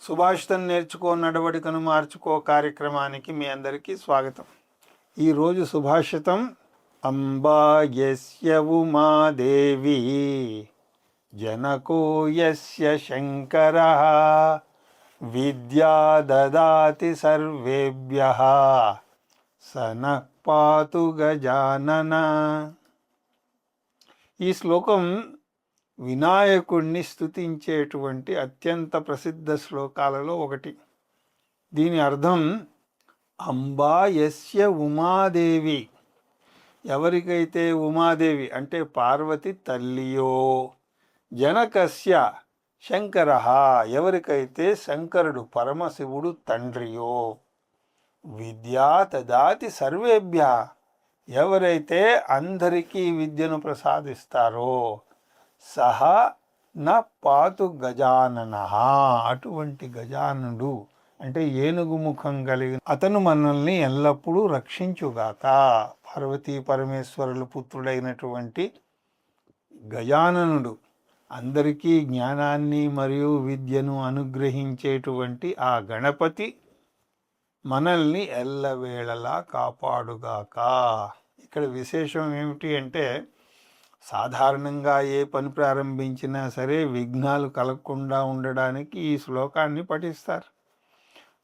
సుభాషితం నేర్చుకో నడవడికను మార్చుకో కార్యక్రమానికి మీ అందరికీ స్వాగతం. ఈరోజు సుభాషితం అంబా యస్య ఉమాదేవి జనకో యస్య శంకరః విద్యా దదాతి సర్వేభ్యః సనః పాతు గజానన. ఈ శ్లోకం వినాయకుణ్ణి స్తుతించేటువంటి అత్యంత ప్రసిద్ధ శ్లోకాలలో ఒకటి. దీని అర్థం అంబా యస్య ఉమాదేవి, ఎవరికైతే ఉమాదేవి అంటే పార్వతి తల్లియో, జనకస్య శంకరః ఎవరికైతే శంకరుడు పరమశివుడు తండ్రియో, విద్యా దదాతి సర్వేభ్య ఎవరైతే అందరికీ విద్యను ప్రసాదిస్తారో, సహా న పాతు గజానన అటువంటి గజానుడు అంటే ఏనుగు ముఖం కలిగిన అతను మనల్ని ఎల్లప్పుడూ రక్షించుగాక. పార్వతీ పరమేశ్వరుల పుత్రుడైనటువంటి గజాననుడు అందరికీ జ్ఞానాన్ని మరియు విద్యను అనుగ్రహించేటువంటి ఆ గణపతి మనల్ని ఎల్లవేళలా కాపాడుగాక. ఇక్కడ విశేషం ఏమిటి అంటే, సాధారణంగా ఏ పని ప్రారంభించినా సరే విఘ్నాలు కలగకుండా ఉండడానికి ఈ శ్లోకాన్ని పఠిస్తారు.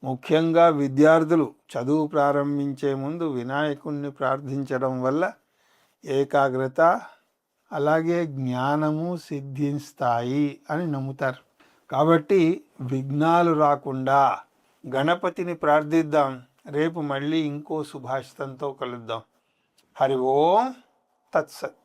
ముఖ్యంగా విద్యార్థులు చదువు ప్రారంభించే ముందు వినాయకుణ్ణి ప్రార్థించడం వల్ల ఏకాగ్రత అలాగే జ్ఞానము సిద్ధిస్తాయి అని నమ్ముతారు. కాబట్టి విఘ్నాలు రాకుండా గణపతిని ప్రార్థిద్దాం. రేపు మళ్ళీ ఇంకో సుభాషితంతో కలుద్దాం. హరి ఓం తత్సత్.